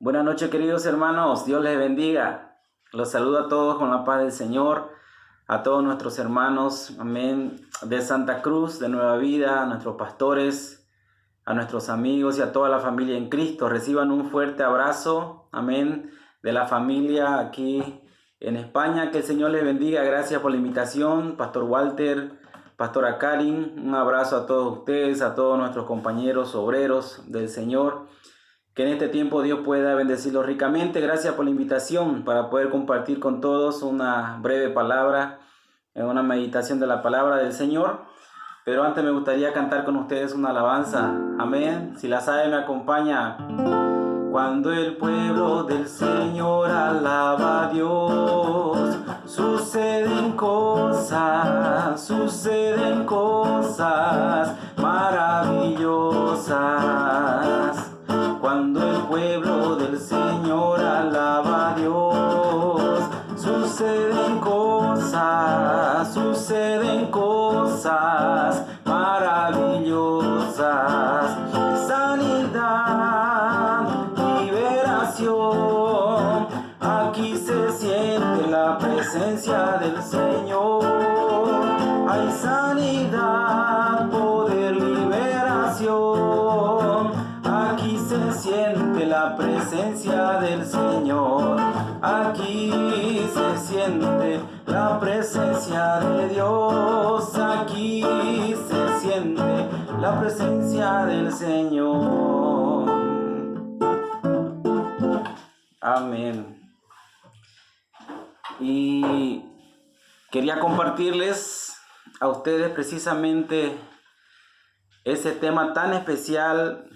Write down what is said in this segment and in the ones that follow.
Buenas noches, queridos hermanos. Dios les bendiga. Los saludo a todos con la paz del Señor, a todos nuestros hermanos, amén, de Santa Cruz, de Nueva Vida, a nuestros pastores, a nuestros amigos y a toda la familia en Cristo. Reciban un fuerte abrazo, amén, de la familia aquí en España. Que el Señor les bendiga. Gracias por la invitación, Pastor Walter, Pastora Karin. Un abrazo a todos ustedes, a todos nuestros compañeros obreros del Señor. Que en este tiempo Dios pueda bendecirlos ricamente. Gracias por la invitación para poder compartir con todos una breve palabra, una meditación de la palabra del Señor. Pero antes me gustaría cantar con ustedes una alabanza. Amén. Si la sabe, me acompaña. Cuando el pueblo del Señor alaba a Dios, suceden cosas maravillosas. Cuando el pueblo del Señor alaba a Dios, suceden cosas maravillosas. Sanidad, liberación, aquí se siente la presencia del Señor. Hay sanidad, poder, liberación, aquí se siente la presencia del Señor. Aquí se siente la presencia de Dios. Aquí se siente la presencia del Señor. Amén. Y quería compartirles a ustedes precisamente ese tema tan especial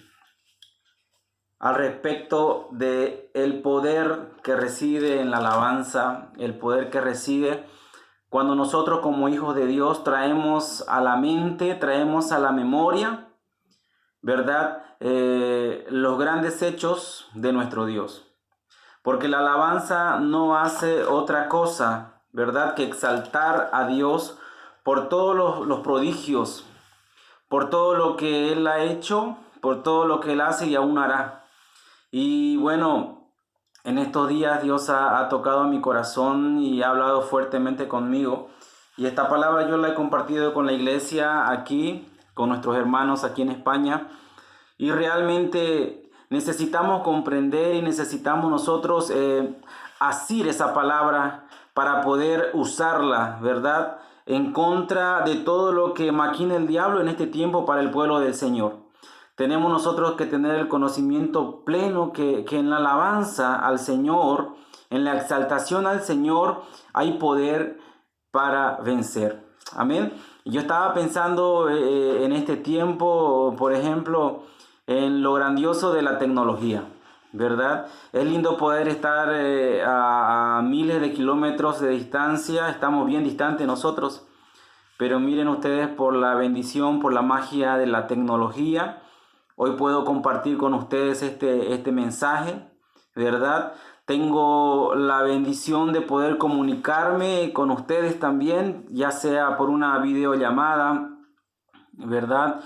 al respecto de el poder que reside en la alabanza, el poder que reside cuando nosotros como hijos de Dios traemos a la mente, traemos a la memoria, ¿verdad? Los grandes hechos de nuestro Dios. Porque la alabanza no hace otra cosa, ¿verdad?, que exaltar a Dios por todos los prodigios, por todo lo que Él ha hecho, por todo lo que Él hace y aún hará. Y bueno, en estos días Dios ha tocado mi corazón y ha hablado fuertemente conmigo. Y esta palabra yo la he compartido con la iglesia aquí, con nuestros hermanos aquí en España. Y realmente necesitamos comprender y necesitamos nosotros asir esa palabra para poder usarla, ¿verdad?, en contra de todo lo que maquina el diablo en este tiempo para el pueblo del Señor. Tenemos nosotros que tener el conocimiento pleno que en la alabanza al Señor, en la exaltación al Señor, hay poder para vencer. Amén. Yo estaba pensando en este tiempo, por ejemplo, en lo grandioso de la tecnología, ¿verdad? Es lindo poder estar a miles de kilómetros de distancia. Estamos bien distantes nosotros, pero miren ustedes, por la bendición, por la magia de la tecnología, hoy puedo compartir con ustedes este mensaje, ¿verdad? Tengo la bendición de poder comunicarme con ustedes también, ya sea por una videollamada, ¿verdad?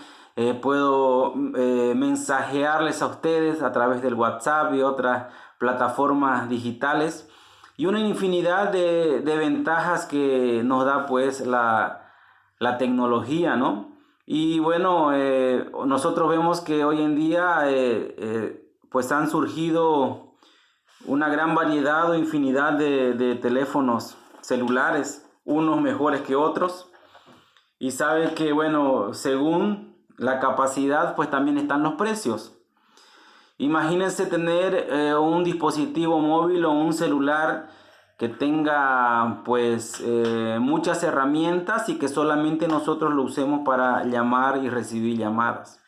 Puedo mensajearles a ustedes a través del WhatsApp y otras plataformas digitales, y una infinidad de ventajas que nos da pues la tecnología, ¿no? Y bueno, nosotros vemos que hoy en día pues han surgido una gran variedad o infinidad de teléfonos celulares, unos mejores que otros. Y sabe que, bueno, según la capacidad, pues también están los precios. Imagínense tener un dispositivo móvil o un celular que tenga pues muchas herramientas y que solamente nosotros lo usemos para llamar y recibir llamadas.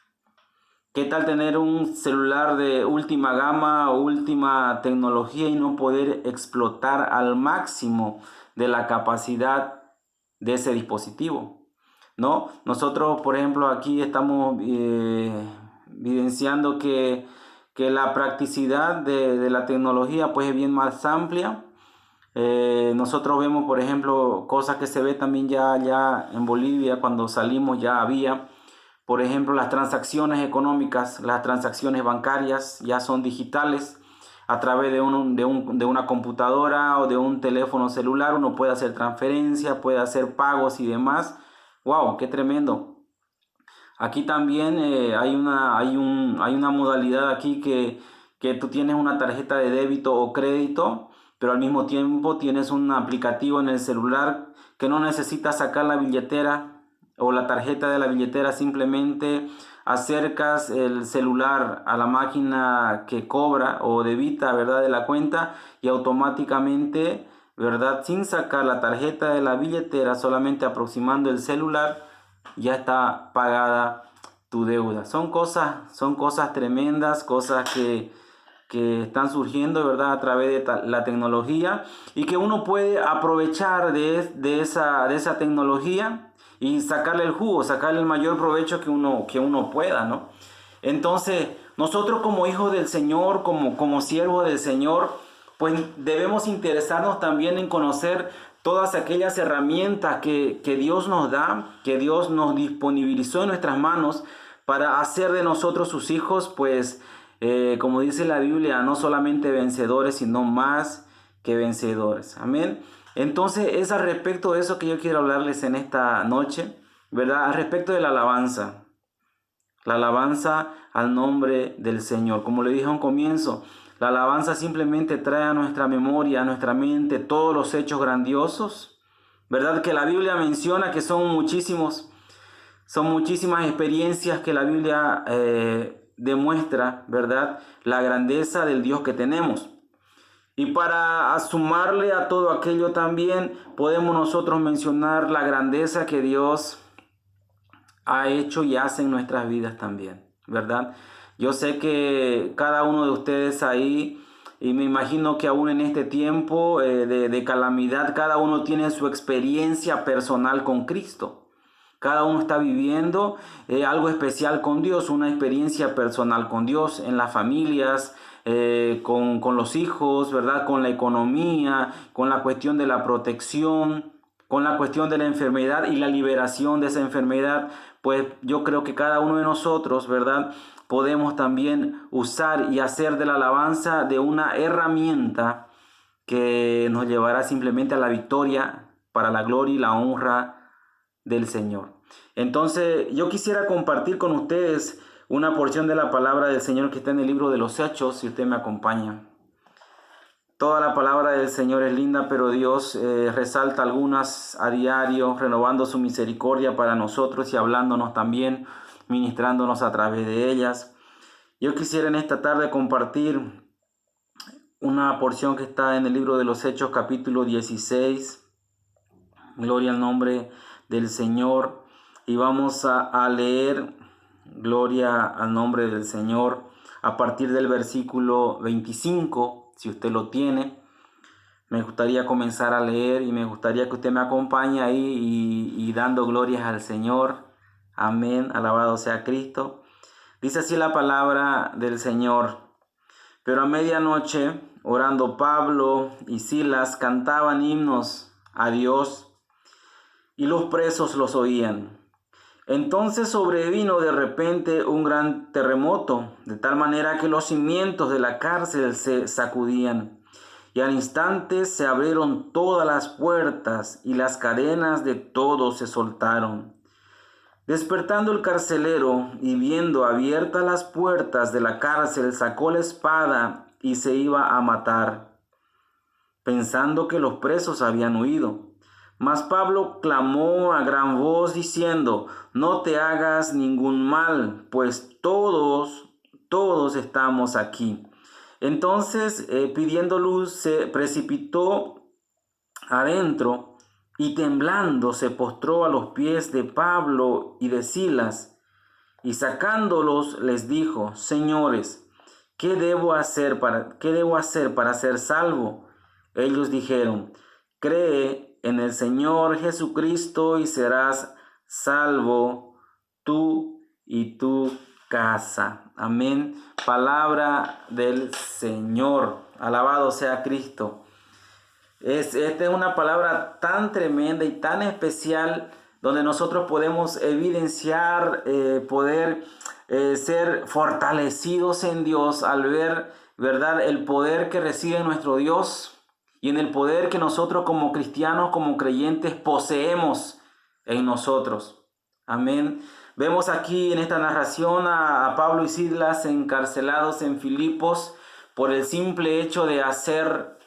¿Qué tal tener un celular de última gama o última tecnología y no poder explotar al máximo de la capacidad de ese dispositivo? ¿No? Nosotros, por ejemplo, aquí estamos evidenciando que la practicidad de la tecnología pues es bien más amplia. Nosotros vemos, por ejemplo, cosas que se ve también ya en Bolivia. Cuando salimos ya había, por ejemplo, las transacciones económicas, las transacciones bancarias ya son digitales. a través de una computadora o de un teléfono celular. Uno puede hacer transferencias, puede hacer pagos y demás. ¡Wow! ¡Qué tremendo! Aquí también hay una modalidad aquí que tú tienes una tarjeta de débito o crédito, pero al mismo tiempo tienes un aplicativo en el celular que no necesitas sacar la billetera o la tarjeta de la billetera, simplemente acercas el celular a la máquina que cobra o debita, ¿verdad?, de la cuenta, y automáticamente, ¿verdad?, sin sacar la tarjeta de la billetera, solamente aproximando el celular, ya está pagada tu deuda. Son cosas tremendas, cosas que están surgiendo, ¿verdad?, a través de la tecnología, y que uno puede aprovechar de esa tecnología y sacarle el jugo, sacarle el mayor provecho que uno pueda, ¿no? Entonces, nosotros como hijos del Señor, como siervos del Señor, pues debemos interesarnos también en conocer todas aquellas herramientas que Dios nos da, que Dios nos disponibilizó en nuestras manos para hacer de nosotros sus hijos, pues como dice la Biblia, no solamente vencedores, sino más que vencedores. Amén. Entonces es al respecto de eso que yo quiero hablarles en esta noche, ¿verdad? Al respecto de la alabanza. La alabanza al nombre del Señor. Como le dije a un comienzo, la alabanza simplemente trae a nuestra memoria, a nuestra mente, todos los hechos grandiosos, ¿verdad?, que la Biblia menciona, que son muchísimas experiencias que la Biblia demuestra, ¿verdad?, la grandeza del Dios que tenemos. Y para sumarle a todo aquello también podemos nosotros mencionar la grandeza que Dios ha hecho y hace en nuestras vidas también, ¿verdad? Yo sé que cada uno de ustedes ahí, y me imagino que aún en este tiempo de calamidad, cada uno tiene su experiencia personal con Cristo. Cada uno está viviendo algo especial con Dios, una experiencia personal con Dios en las familias, con los hijos, ¿verdad?, con la economía, con la cuestión de la protección, con la cuestión de la enfermedad y la liberación de esa enfermedad. Pues yo creo que cada uno de nosotros, ¿verdad?, podemos también usar y hacer de la alabanza de una herramienta que nos llevará simplemente a la victoria, para la gloria y la honra del Señor. Entonces yo quisiera compartir con ustedes una porción de la palabra del Señor que está en el libro de los Hechos, si usted me acompaña. Toda la palabra del Señor es linda, pero Dios resalta algunas a diario, renovando su misericordia para nosotros y hablándonos también, ministrándonos a través de ellas. Yo quisiera en esta tarde compartir una porción que está en el libro de los Hechos, capítulo 16. Gloria al nombre del Señor. Y vamos a leer, gloria al nombre del Señor, a partir del versículo 25. Si usted lo tiene, me gustaría comenzar a leer y me gustaría que usted me acompañe ahí y dando glorias al Señor. Amén, alabado sea Cristo. Dice así la palabra del Señor. Pero a medianoche, orando, Pablo y Silas cantaban himnos a Dios y los presos los oían. Entonces sobrevino de repente un gran terremoto, de tal manera que los cimientos de la cárcel se sacudían, y al instante se abrieron todas las puertas y las cadenas de todos se soltaron. Despertando el carcelero y viendo abiertas las puertas de la cárcel, sacó la espada y se iba a matar, pensando que los presos habían huido. Mas Pablo clamó a gran voz diciendo: no te hagas ningún mal, pues todos estamos aquí. Entonces, pidiendo luz, se precipitó adentro y temblando se postró a los pies de Pablo y de Silas, y sacándolos les dijo: señores, ¿qué debo hacer para ser salvo? Ellos dijeron: cree en el Señor Jesucristo y serás salvo tú y tu casa. Amén. Palabra del Señor. Alabado sea Cristo. Esta es una palabra tan tremenda y tan especial, donde nosotros podemos evidenciar, poder ser fortalecidos en Dios al ver, ¿verdad?, el poder que reside en nuestro Dios y en el poder que nosotros como cristianos, como creyentes, poseemos en nosotros. Amén. Vemos aquí en esta narración a Pablo y Silas encarcelados en Filipos por el simple hecho de hacer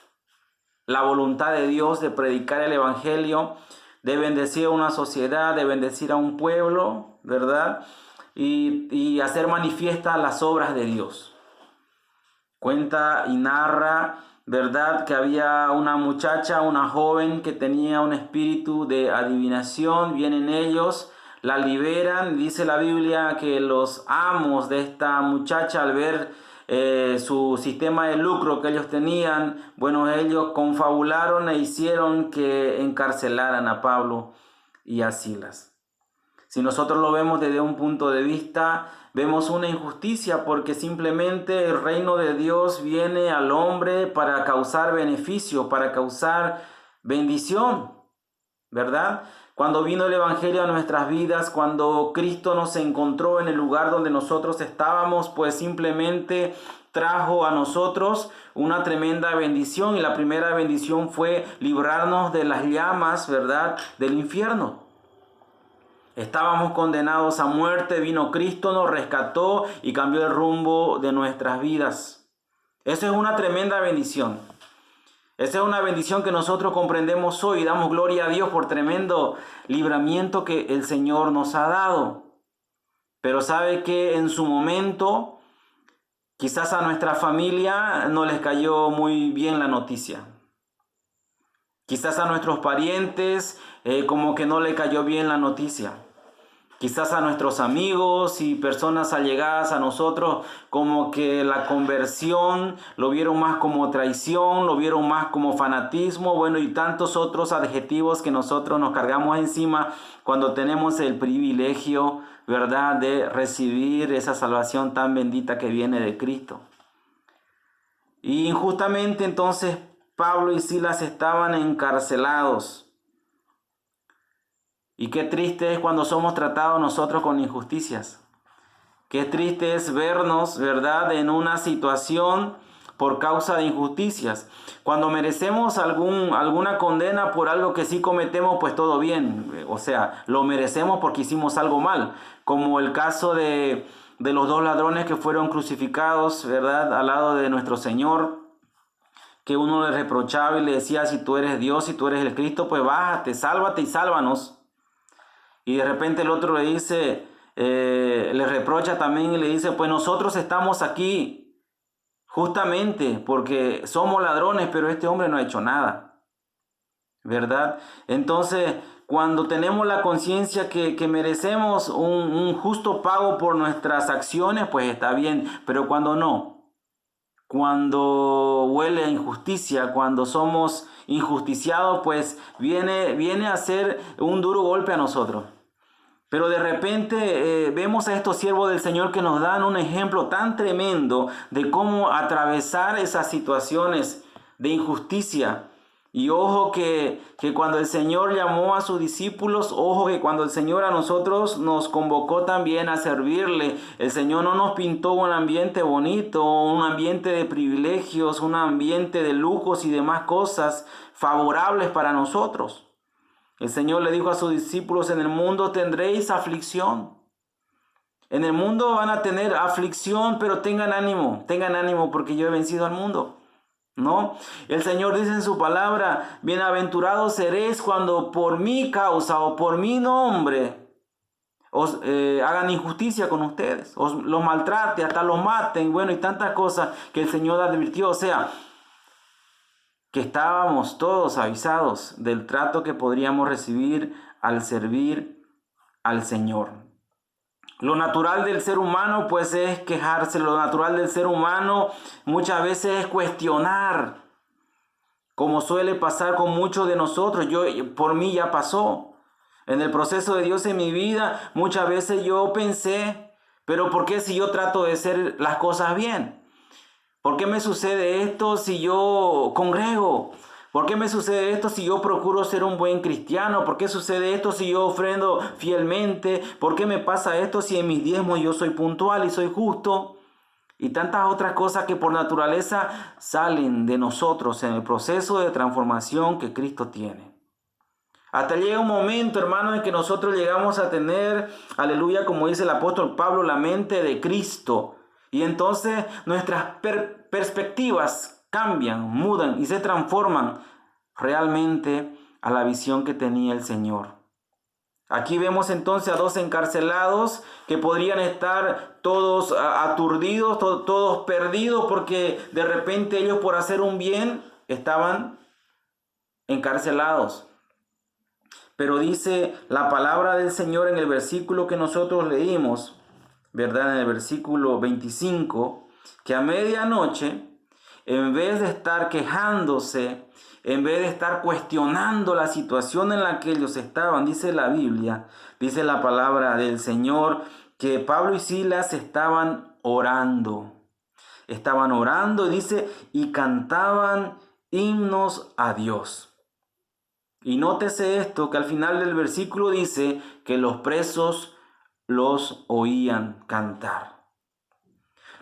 la voluntad de Dios, de predicar el evangelio, de bendecir a una sociedad, de bendecir a un pueblo, ¿verdad? Y hacer manifiestas las obras de Dios. Cuenta y narra, ¿verdad?, que había una muchacha, una joven que tenía un espíritu de adivinación. Vienen ellos, la liberan. Dice la Biblia que los amos de esta muchacha, al ver su sistema de lucro que ellos tenían, bueno, ellos confabularon e hicieron que encarcelaran a Pablo y a Silas. Si nosotros lo vemos desde un punto de vista, vemos una injusticia, porque simplemente el reino de Dios viene al hombre para causar beneficio, para causar bendición, ¿verdad? Cuando vino el evangelio a nuestras vidas, cuando Cristo nos encontró en el lugar donde nosotros estábamos, pues simplemente trajo a nosotros una tremenda bendición, y la primera bendición fue librarnos de las llamas, ¿verdad?, del infierno. Estábamos condenados a muerte, vino Cristo, nos rescató y cambió el rumbo de nuestras vidas. Eso es una tremenda bendición. Esa es una bendición que nosotros comprendemos hoy y damos gloria a Dios por tremendo libramiento que el Señor nos ha dado. Pero sabe que en su momento, quizás a nuestra familia no les cayó muy bien la noticia. Quizás a nuestros parientes como que no le cayó bien la noticia. Quizás a nuestros amigos y personas allegadas a nosotros como que la conversión lo vieron más como traición, lo vieron más como fanatismo, bueno, y tantos otros adjetivos que nosotros nos cargamos encima cuando tenemos el privilegio, ¿verdad?, de recibir esa salvación tan bendita que viene de Cristo. Y injustamente entonces Pablo y Silas estaban encarcelados. Y qué triste es cuando somos tratados nosotros con injusticias. Qué triste es vernos, ¿verdad?, en una situación por causa de injusticias. Cuando merecemos alguna condena por algo que sí cometemos, pues todo bien. O sea, lo merecemos porque hicimos algo mal. Como el caso de los dos ladrones que fueron crucificados, ¿verdad?, al lado de nuestro Señor, que uno le reprochaba y le decía: si tú eres Dios, si tú eres el Cristo, pues bájate, sálvate y sálvanos. Y de repente el otro le dice, le reprocha también y le dice: pues nosotros estamos aquí justamente porque somos ladrones, pero este hombre no ha hecho nada, ¿verdad? Entonces, cuando tenemos la conciencia que merecemos un justo pago por nuestras acciones, pues está bien, pero cuando no, cuando huele a injusticia, cuando somos injusticiados, pues viene a ser un duro golpe a nosotros. Pero de repente vemos a estos siervos del Señor que nos dan un ejemplo tan tremendo de cómo atravesar esas situaciones de injusticia. Y ojo que cuando el Señor llamó a sus discípulos, ojo que cuando el Señor a nosotros nos convocó también a servirle, el Señor no nos pintó un ambiente bonito, un ambiente de privilegios, un ambiente de lujos y demás cosas favorables para nosotros. El Señor le dijo a sus discípulos: en el mundo tendréis aflicción. En el mundo van a tener aflicción, pero tengan ánimo porque yo he vencido al mundo. ¿No? El Señor dice en su palabra: bienaventurados seréis cuando por mi causa o por mi nombre os hagan injusticia con ustedes, os los maltrate, hasta los maten, bueno, y tantas cosas que el Señor advirtió. O sea, que estábamos todos avisados del trato que podríamos recibir al servir al Señor. Lo natural del ser humano pues es quejarse, lo natural del ser humano muchas veces es cuestionar, como suele pasar con muchos de nosotros. Por mí ya pasó. En el proceso de Dios en mi vida muchas veces yo pensé: pero ¿por qué si yo trato de hacer las cosas bien? ¿Por qué me sucede esto si yo congrego? ¿Por qué me sucede esto si yo procuro ser un buen cristiano? ¿Por qué sucede esto si yo ofrendo fielmente? ¿Por qué me pasa esto si en mis diezmos yo soy puntual y soy justo? y tantas otras cosas que por naturaleza salen de nosotros en el proceso de transformación que Cristo tiene. Hasta llega un momento, hermano, en que nosotros llegamos a tener, aleluya, como dice el apóstol Pablo, la mente de Cristo. Y entonces nuestras perspectivas cambian, mudan y se transforman realmente a la visión que tenía el Señor. Aquí vemos entonces a dos encarcelados que podrían estar todos aturdidos, todos perdidos, porque de repente ellos por hacer un bien estaban encarcelados. Pero dice la palabra del Señor en el versículo que nosotros leímos, ¿verdad? En el versículo 25, que a medianoche, en vez de estar quejándose, en vez de estar cuestionando la situación en la que ellos estaban, dice la Biblia, dice la palabra del Señor, que Pablo y Silas estaban orando. Estaban orando, dice, y cantaban himnos a Dios. Y nótese esto, que al final del versículo dice que los presos los oían cantar.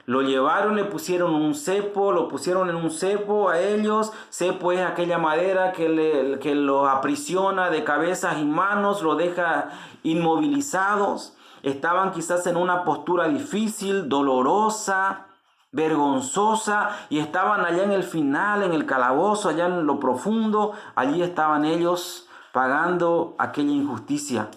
Lo llevaron, le pusieron un cepo, lo pusieron en un cepo a ellos. Cepo es aquella madera que los aprisiona de cabezas y manos, lo deja inmovilizados. Estaban quizás en una postura difícil, dolorosa, vergonzosa, y estaban allá en el final, en el calabozo, allá en lo profundo. Allí estaban ellos pagando aquella injusticia.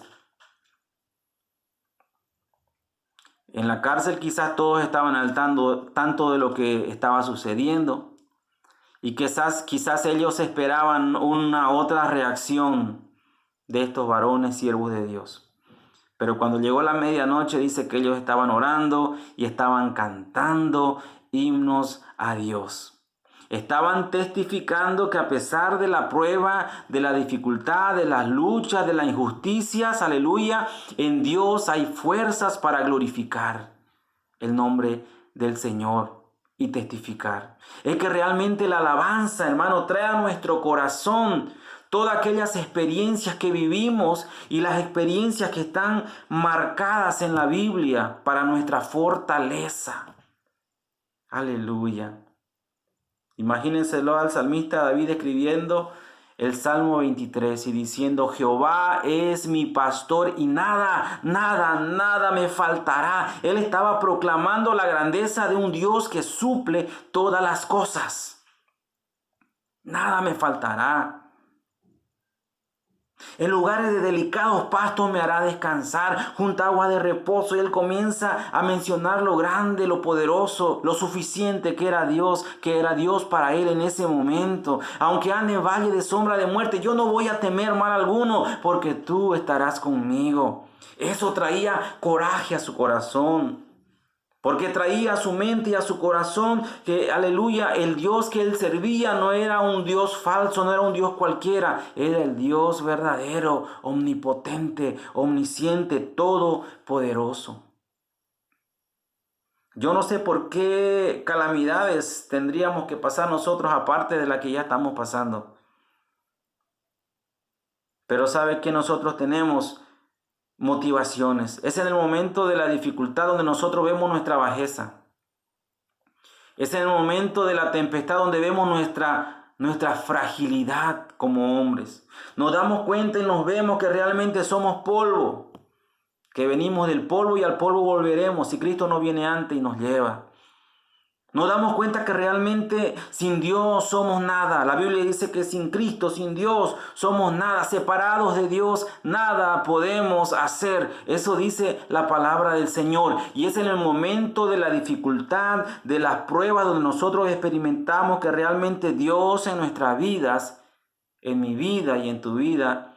En la cárcel quizás todos estaban al tanto de lo que estaba sucediendo, y quizás ellos esperaban una otra reacción de estos varones siervos de Dios. Pero cuando llegó la medianoche dice que ellos estaban orando y estaban cantando himnos a Dios. Estaban testificando que a pesar de la prueba, de la dificultad, de las luchas, de las injusticias, aleluya, en Dios hay fuerzas para glorificar el nombre del Señor y testificar. Es que realmente la alabanza, hermano, trae a nuestro corazón todas aquellas experiencias que vivimos y las experiencias que están marcadas en la Biblia para nuestra fortaleza. Aleluya. Imagínenselo al salmista David escribiendo el Salmo 23 y diciendo: Jehová es mi pastor y nada me faltará. Él estaba proclamando la grandeza de un Dios que suple todas las cosas. Nada me faltará. En lugares de delicados pastos me hará descansar, junto a agua de reposo. Y él comienza a mencionar lo grande, lo poderoso, lo suficiente que era Dios para él en ese momento. Aunque ande en valle de sombra de muerte, yo no voy a temer mal alguno, porque tú estarás conmigo. Eso traía coraje a su corazón. Porque traía a su mente y a su corazón que, aleluya, el Dios que él servía no era un Dios falso, no era un Dios cualquiera. Era el Dios verdadero, omnipotente, omnisciente, todopoderoso. Yo no sé por qué calamidades tendríamos que pasar nosotros aparte de la que ya estamos pasando. Pero ¿sabe qué nosotros tenemos? Motivaciones. Es en el momento de la dificultad donde nosotros vemos nuestra bajeza. Es en el momento de la tempestad donde vemos nuestra fragilidad como hombres. Nos damos cuenta y nos vemos que realmente somos polvo, que venimos del polvo y al polvo volveremos si Cristo no viene antes y nos lleva. Nos damos cuenta que realmente sin Dios somos nada. La Biblia dice que sin Cristo, sin Dios, somos nada. Separados de Dios, nada podemos hacer. Eso dice la palabra del Señor. Y es en el momento de la dificultad, de las pruebas, donde nosotros experimentamos que realmente Dios en nuestras vidas, en mi vida y en tu vida,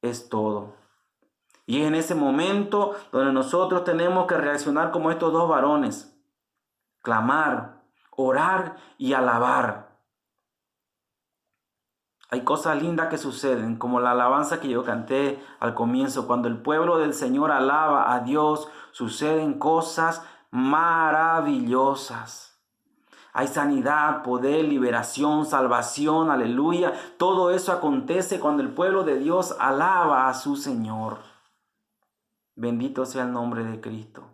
es todo. Y es en ese momento donde nosotros tenemos que reaccionar como estos dos varones. Clamar, orar y alabar. Hay cosas lindas que suceden, como la alabanza que yo canté al comienzo. Cuando el pueblo del Señor alaba a Dios, suceden cosas maravillosas. Hay sanidad, poder, liberación, salvación, aleluya. Todo eso acontece cuando el pueblo de Dios alaba a su Señor. Bendito sea el nombre de Cristo.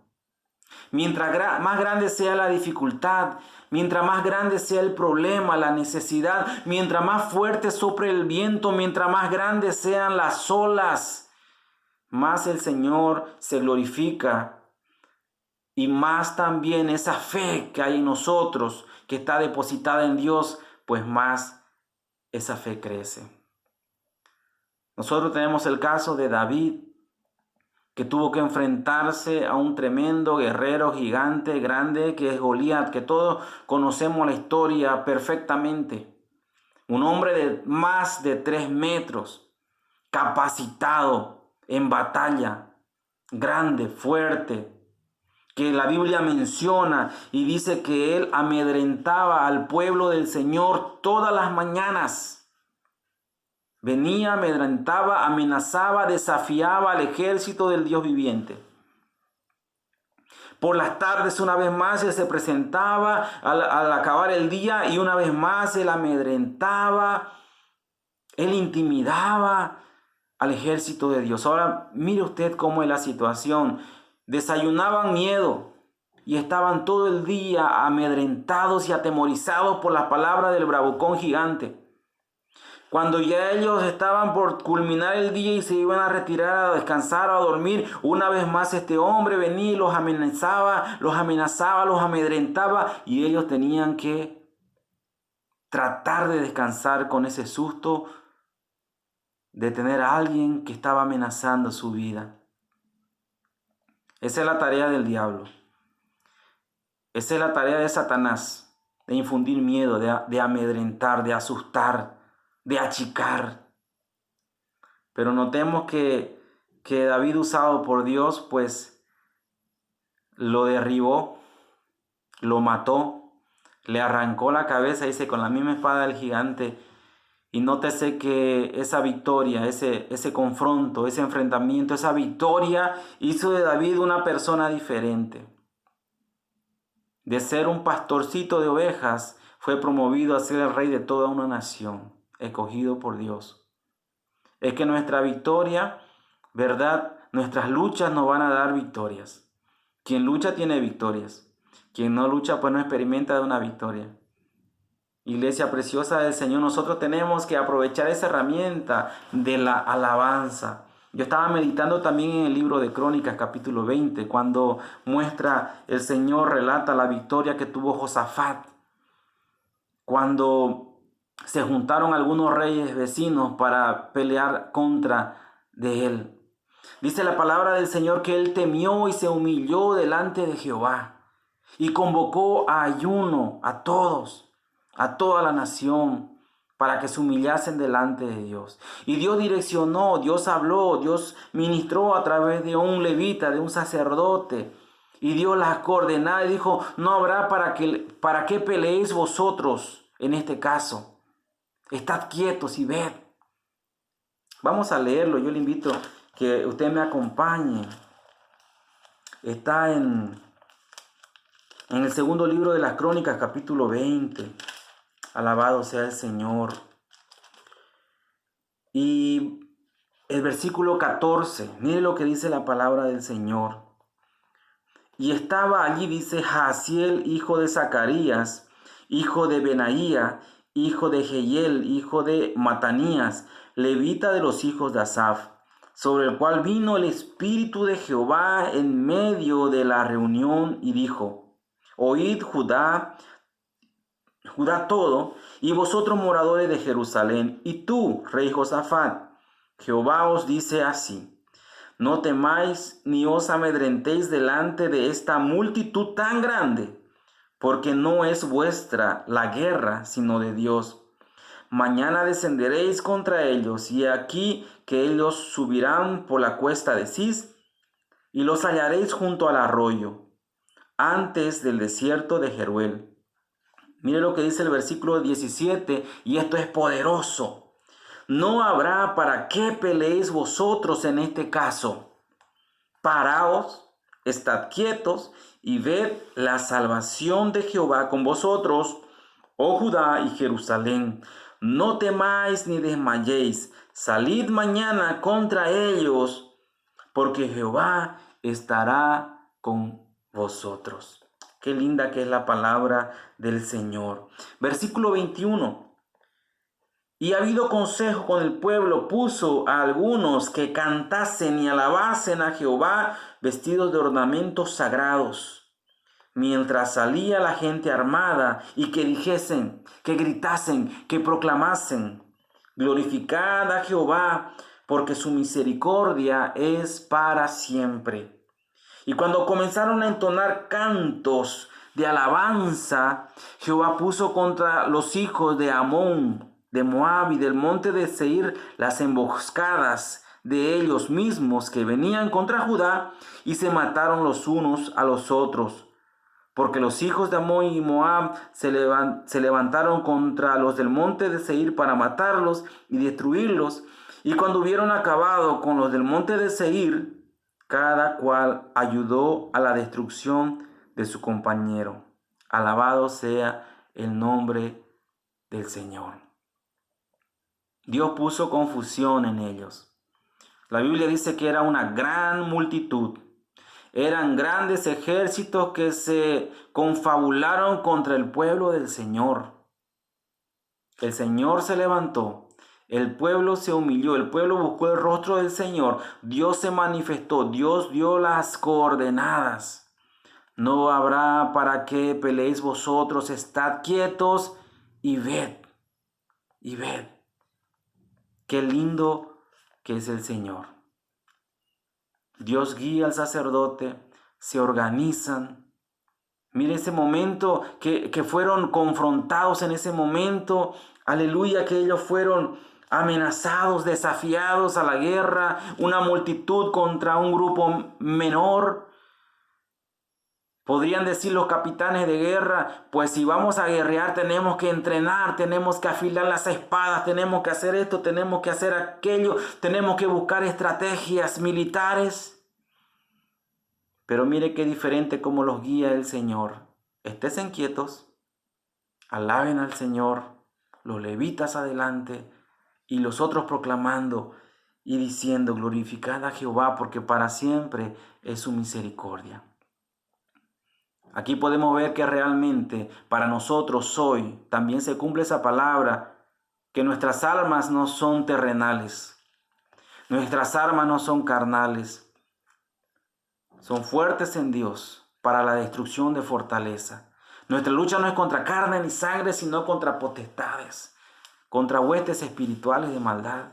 Mientras más grande sea la dificultad, mientras más grande sea el problema, la necesidad, mientras más fuerte sople el viento, mientras más grandes sean las olas, más el Señor se glorifica y más también esa fe que hay en nosotros, que está depositada en Dios, pues más esa fe crece. Nosotros tenemos el caso de David, que tuvo que enfrentarse a un tremendo guerrero gigante, grande, que es Goliat, que todos conocemos la historia perfectamente. Un hombre de más de 3 metros, capacitado en batalla, grande, fuerte, que la Biblia menciona y dice que él amedrentaba al pueblo del Señor todas las mañanas. Venía, amedrentaba, amenazaba, desafiaba al ejército del Dios viviente. Por las tardes una vez más él se presentaba al acabar el día y una vez más él amedrentaba, él intimidaba al ejército de Dios. Ahora mire usted cómo es la situación. Desayunaban miedo y estaban todo el día amedrentados y atemorizados por la palabra del bravucón gigante. Cuando ya ellos estaban por culminar el día y se iban a retirar a descansar o a dormir, una vez más este hombre venía y los amenazaba, los amedrentaba y ellos tenían que tratar de descansar con ese susto de tener a alguien que estaba amenazando su vida. Esa es la tarea del diablo. Esa es la tarea de Satanás, de infundir miedo, de amedrentar, de asustar, de achicar. Pero notemos que David, usado por Dios, pues lo derribó, lo mató, le arrancó la cabeza, dice, con la misma espada del gigante. Y nótese que esa victoria, ese confronto, ese enfrentamiento, esa victoria hizo de David una persona diferente. De ser un pastorcito de ovejas, fue promovido a ser el rey de toda una nación, escogido por Dios. Es que nuestra victoria, ¿verdad? Nuestras luchas nos van a dar victorias. Quien lucha tiene victorias. Quien no lucha, pues no experimenta de una victoria. Iglesia preciosa del Señor, nosotros tenemos que aprovechar esa herramienta de la alabanza. Yo estaba meditando también en el libro de Crónicas, capítulo 20, cuando muestra el Señor, relata la victoria que tuvo Josafat, cuando se juntaron algunos reyes vecinos para pelear contra de él. Dice la palabra del Señor que él temió y se humilló delante de Jehová y convocó a ayuno a todos, a toda la nación, para que se humillasen delante de Dios. Y Dios direccionó, Dios habló, Dios ministró a través de un levita, de un sacerdote, y dio las coordenadas y dijo, no habrá para qué peleéis vosotros en este caso. Estad quietos y ved. Vamos a leerlo, yo le invito que usted me acompañe. Está en el segundo libro de las Crónicas, capítulo 20. Alabado sea el Señor. Y el versículo 14, mire lo que dice la palabra del Señor. Y estaba allí, dice, Jaasiel, hijo de Zacarías, hijo de Benaía, hijo de Jehiel, hijo de Matanías, levita de los hijos de Asaf, sobre el cual vino el Espíritu de Jehová en medio de la reunión y dijo, oíd Judá todo, y vosotros moradores de Jerusalén, y tú, rey Josafat, Jehová os dice así, no temáis ni os amedrentéis delante de esta multitud tan grande, porque no es vuestra la guerra, sino de Dios. Mañana descenderéis contra ellos, y aquí que ellos subirán por la cuesta de Cis, y los hallaréis junto al arroyo, antes del desierto de Jeruel. Mire lo que dice el versículo 17, y esto es poderoso. No habrá para qué peleéis vosotros en este caso. Paraos, estad quietos y ved la salvación de Jehová con vosotros, oh Judá y Jerusalén. No temáis ni desmayéis. Salid mañana contra ellos, porque Jehová estará con vosotros. Qué linda que es la palabra del Señor. Versículo 21. Y habido consejo con el pueblo, puso a algunos que cantasen y alabasen a Jehová vestidos de ornamentos sagrados, mientras salía la gente armada, y que dijesen, que gritasen, que proclamasen: glorificad a Jehová, porque su misericordia es para siempre. Y cuando comenzaron a entonar cantos de alabanza, Jehová puso contra los hijos de Amón, de Moab y del monte de Seir las emboscadas de ellos mismos que venían contra Judá, y se mataron los unos a los otros. Porque los hijos de Amón y Moab se levantaron contra los del monte de Seir para matarlos y destruirlos. Y cuando hubieron acabado con los del monte de Seir, cada cual ayudó a la destrucción de su compañero. Alabado sea el nombre del Señor. Dios puso confusión en ellos. La Biblia dice que era una gran multitud. Eran grandes ejércitos que se confabularon contra el pueblo del Señor. El Señor se levantó, el pueblo se humilló, el pueblo buscó el rostro del Señor, Dios se manifestó, Dios dio las coordenadas. No habrá para qué peleéis vosotros, estad quietos y ved, y ved. Qué lindo que es el Señor. Dios guía al sacerdote, se organizan. Mire ese momento que fueron confrontados en ese momento. Aleluya, que ellos fueron amenazados, desafiados a la guerra. Una multitud contra un grupo menor. Podrían decir los capitanes de guerra: pues si vamos a guerrear tenemos que entrenar, tenemos que afilar las espadas, tenemos que hacer esto, tenemos que hacer aquello, tenemos que buscar estrategias militares. Pero mire qué diferente cómo los guía el Señor. Estésen quietos, alaben al Señor, los levitas adelante y los otros proclamando y diciendo: glorificad a Jehová, porque para siempre es su misericordia. Aquí podemos ver que realmente para nosotros hoy también se cumple esa palabra, que nuestras almas no son terrenales, nuestras armas no son carnales, son fuertes en Dios para la destrucción de fortaleza. Nuestra lucha no es contra carne ni sangre, sino contra potestades, contra huestes espirituales de maldad.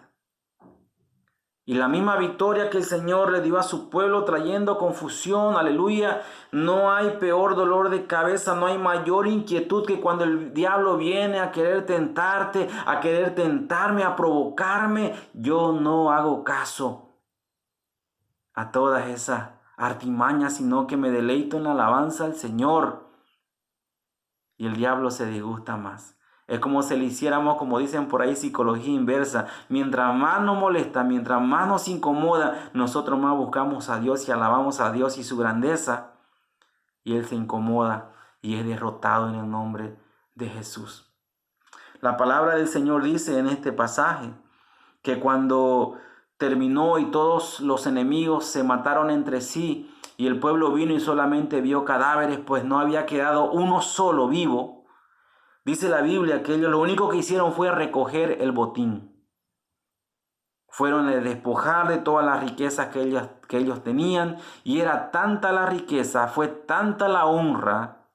Y la misma victoria que el Señor le dio a su pueblo trayendo confusión, aleluya, no hay peor dolor de cabeza, no hay mayor inquietud que cuando el diablo viene a querer tentarte, a querer tentarme, a provocarme. Yo no hago caso a todas esas artimañas, sino que me deleito en la alabanza al Señor. Y el diablo se disgusta más. Es como si le hiciéramos, como dicen por ahí, psicología inversa. Mientras más nos molesta, mientras más nos incomoda, nosotros más buscamos a Dios y alabamos a Dios y su grandeza. Y Él se incomoda y es derrotado en el nombre de Jesús. La palabra del Señor dice en este pasaje que cuando terminó y todos los enemigos se mataron entre sí y el pueblo vino y solamente vio cadáveres, pues no había quedado uno solo vivo. Dice la Biblia que ellos lo único que hicieron fue recoger el botín. Fueron a despojar de todas las riquezas que ellos tenían, y era tanta la riqueza, fue tanta la honra,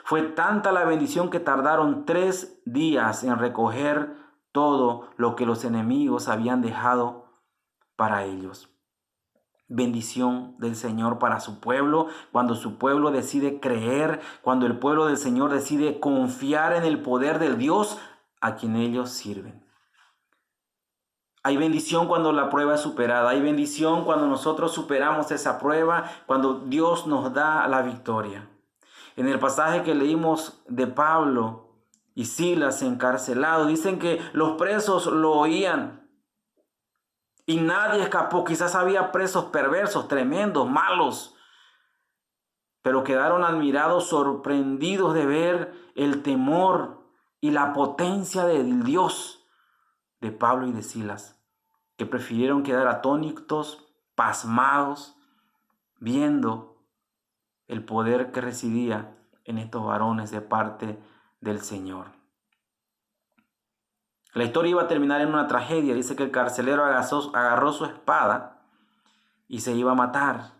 fue tanta la bendición que tardaron 3 días en recoger todo lo que los enemigos habían dejado para ellos. Bendición del Señor para su pueblo, cuando su pueblo decide creer, cuando el pueblo del Señor decide confiar en el poder del Dios a quien ellos sirven. Hay bendición cuando la prueba es superada, hay bendición cuando nosotros superamos esa prueba, cuando Dios nos da la victoria. En el pasaje que leímos de Pablo y Silas encarcelados, dicen que los presos lo oían. Y nadie escapó. Quizás había presos perversos, tremendos, malos. Pero quedaron admirados, sorprendidos de ver el temor y la potencia del Dios de Pablo y de Silas, que prefirieron quedar atónitos, pasmados, viendo el poder que residía en estos varones de parte del Señor. La historia iba a terminar en una tragedia. Dice que el carcelero agarró su espada y se iba a matar.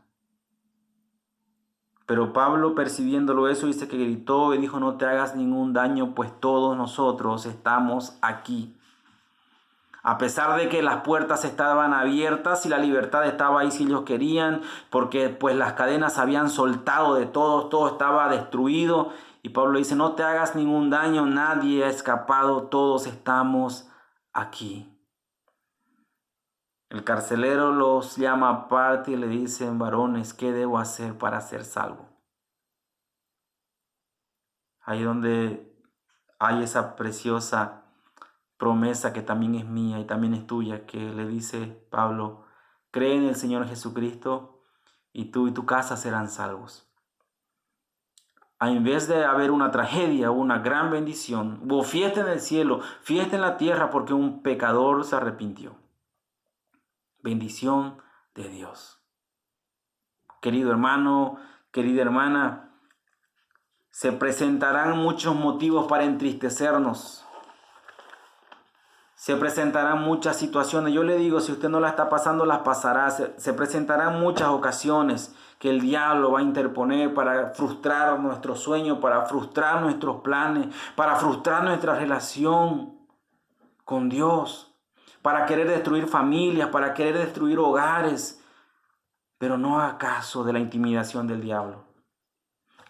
Pero Pablo, percibiéndolo eso, dice que gritó y dijo: no te hagas ningún daño, pues todos nosotros estamos aquí. A pesar de que las puertas estaban abiertas y la libertad estaba ahí si ellos querían, porque pues las cadenas habían soltado de todos, todo estaba destruido. Y Pablo dice: no te hagas ningún daño, nadie ha escapado, todos estamos aquí. El carcelero los llama aparte y le dicen: varones, ¿qué debo hacer para ser salvo? Ahí donde hay esa preciosa promesa que también es mía y también es tuya, que le dice Pablo: cree en el Señor Jesucristo y tú y tu casa serán salvos. En vez de haber una tragedia, una gran bendición, hubo fiesta en el cielo, fiesta en la tierra, porque un pecador se arrepintió. Bendición de Dios. Querido hermano, querida hermana, se presentarán muchos motivos para entristecernos. Se presentarán muchas situaciones. Yo le digo, si usted no la está pasando, las pasará. Se presentarán muchas ocasiones que el diablo va a interponer para frustrar nuestros sueños, para frustrar nuestros planes, para frustrar nuestra relación con Dios, para querer destruir familias, para querer destruir hogares. Pero no haga caso de la intimidación del diablo.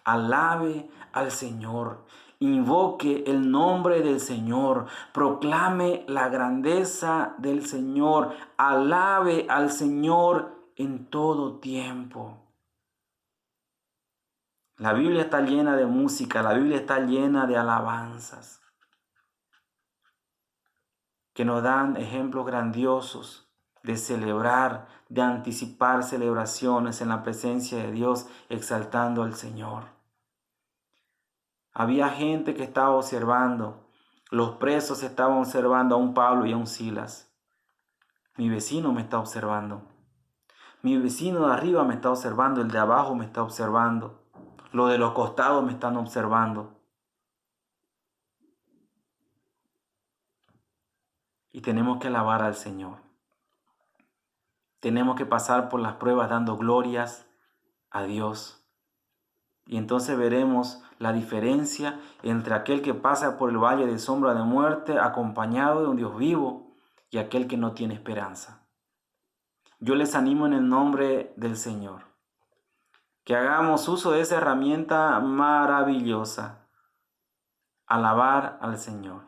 Alabe al Señor, invoque el nombre del Señor, proclame la grandeza del Señor, alabe al Señor en todo tiempo. La Biblia está llena de música, la Biblia está llena de alabanzas que nos dan ejemplos grandiosos de celebrar, de anticipar celebraciones en la presencia de Dios, exaltando al Señor. Había gente que estaba observando. Los presos estaban observando a un Pablo y a un Silas. Mi vecino me está observando. Mi vecino de arriba me está observando. El de abajo me está observando. Los de los costados me están observando. Y tenemos que alabar al Señor. Tenemos que pasar por las pruebas dando glorias a Dios. Y entonces veremos la diferencia entre aquel que pasa por el valle de sombra de muerte acompañado de un Dios vivo y aquel que no tiene esperanza. Yo les animo en el nombre del Señor que hagamos uso de esa herramienta maravillosa, alabar al Señor.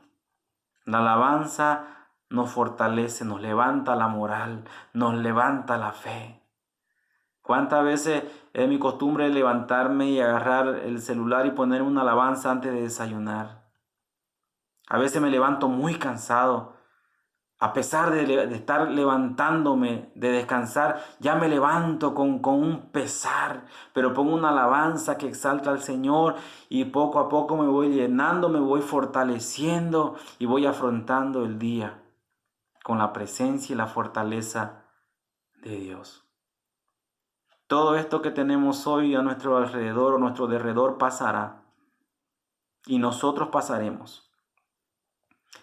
La alabanza nos fortalece, nos levanta la moral, nos levanta la fe. ¿Cuántas veces es mi costumbre levantarme y agarrar el celular y poner una alabanza antes de desayunar? A veces me levanto muy cansado. A pesar de estar levantándome, de descansar, ya me levanto con un pesar. Pero pongo una alabanza que exalta al Señor y poco a poco me voy llenando, me voy fortaleciendo y voy afrontando el día con la presencia y la fortaleza de Dios. Todo esto que tenemos hoy a nuestro alrededor o nuestro derredor pasará y nosotros pasaremos.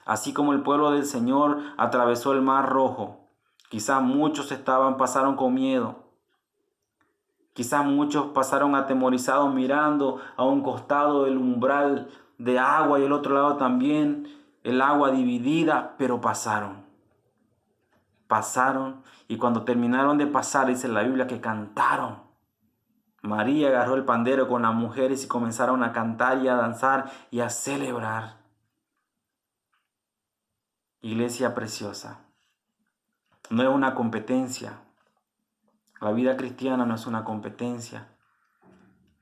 Así como el pueblo del Señor atravesó el mar rojo, quizás muchos pasaron con miedo. Quizás muchos pasaron atemorizados mirando a un costado el umbral de agua y el otro lado también el agua dividida, pero pasaron. Pasaron y cuando terminaron de pasar, dice la Biblia que cantaron. María agarró el pandero con las mujeres y comenzaron a cantar y a danzar y a celebrar. Iglesia preciosa, no es una competencia. La vida cristiana no es una competencia.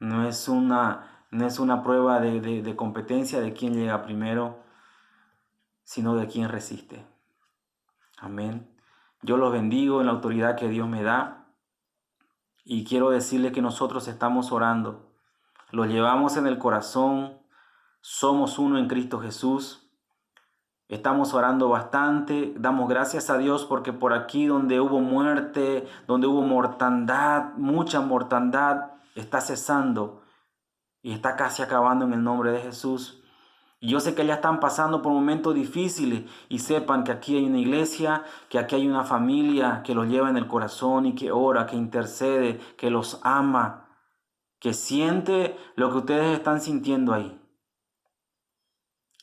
No es una prueba de competencia de quién llega primero, sino de quién resiste. Amén. Yo los bendigo en la autoridad que Dios me da y quiero decirles que nosotros estamos orando. Los llevamos en el corazón. Somos uno en Cristo Jesús. Estamos orando bastante. Damos gracias a Dios porque por aquí donde hubo muerte, donde hubo mortandad, mucha mortandad, está cesando y está casi acabando en el nombre de Jesús. Y yo sé que ya están pasando por momentos difíciles y sepan que aquí hay una iglesia, que aquí hay una familia que los lleva en el corazón y que ora, que intercede, que los ama, que siente lo que ustedes están sintiendo ahí.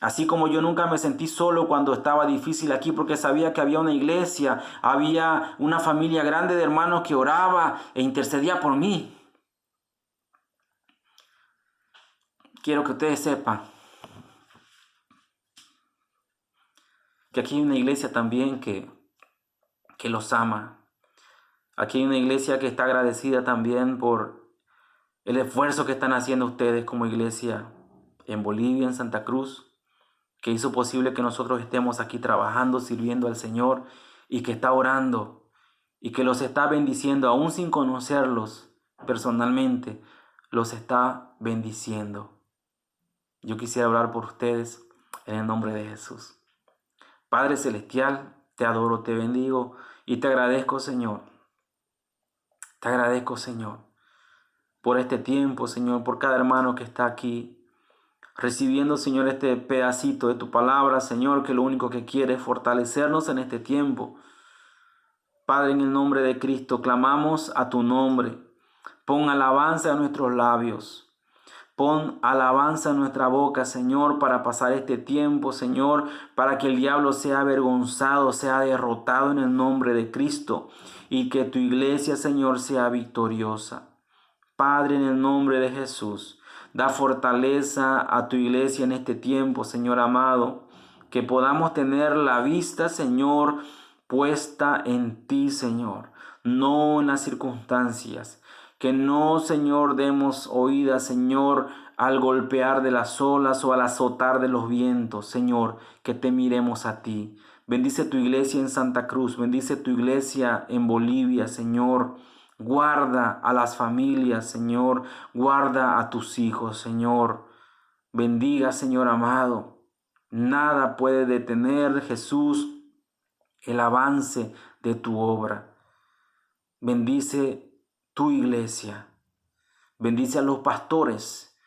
Así como yo nunca me sentí solo cuando estaba difícil aquí porque sabía que había una iglesia, había una familia grande de hermanos que oraba e intercedía por mí. Quiero que ustedes sepan que aquí hay una iglesia también que los ama. Aquí hay una iglesia que está agradecida también por el esfuerzo que están haciendo ustedes como iglesia en Bolivia, en Santa Cruz, que hizo posible que nosotros estemos aquí trabajando, sirviendo al Señor y que está orando y que los está bendiciendo, aún sin conocerlos personalmente, los está bendiciendo. Yo quisiera hablar por ustedes en el nombre de Jesús. Padre Celestial, te adoro, te bendigo y te agradezco, Señor. Te agradezco, Señor, por este tiempo, Señor, por cada hermano que está aquí, recibiendo, Señor, este pedacito de tu palabra, Señor, que lo único que quiere es fortalecernos en este tiempo. Padre, en el nombre de Cristo, clamamos a tu nombre. Pon alabanza en nuestros labios. Pon alabanza en nuestra boca, Señor, para pasar este tiempo, Señor, para que el diablo sea avergonzado, sea derrotado en el nombre de Cristo y que tu iglesia, Señor, sea victoriosa. Padre, en el nombre de Jesús, da fortaleza a tu iglesia en este tiempo, Señor amado, que podamos tener la vista, Señor, puesta en ti, Señor, no en las circunstancias. Que no, Señor, demos oída, Señor, al golpear de las olas o al azotar de los vientos, Señor, que te miremos a ti. Bendice tu iglesia en Santa Cruz, bendice tu iglesia en Bolivia, Señor. Guarda a las familias, Señor, guarda a tus hijos, Señor. Bendiga, Señor amado. Nada puede detener, Jesús, el avance de tu obra. Bendice tu iglesia. Bendice a los pastores.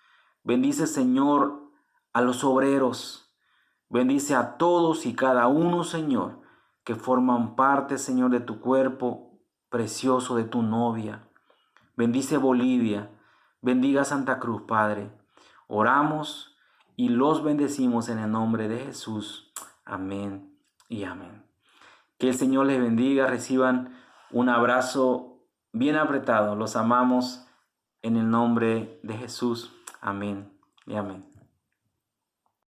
Bendice, Señor, a los obreros. Bendice a todos y cada uno, Señor, que forman parte, Señor, de tu cuerpo precioso, de tu novia. Bendice Bolivia. Bendiga Santa Cruz, Padre. Oramos y los bendecimos en el nombre de Jesús. Amén y amén. Que el Señor les bendiga. Reciban un abrazo bien apretado. Los amamos en el nombre de Jesús. Amén y amén.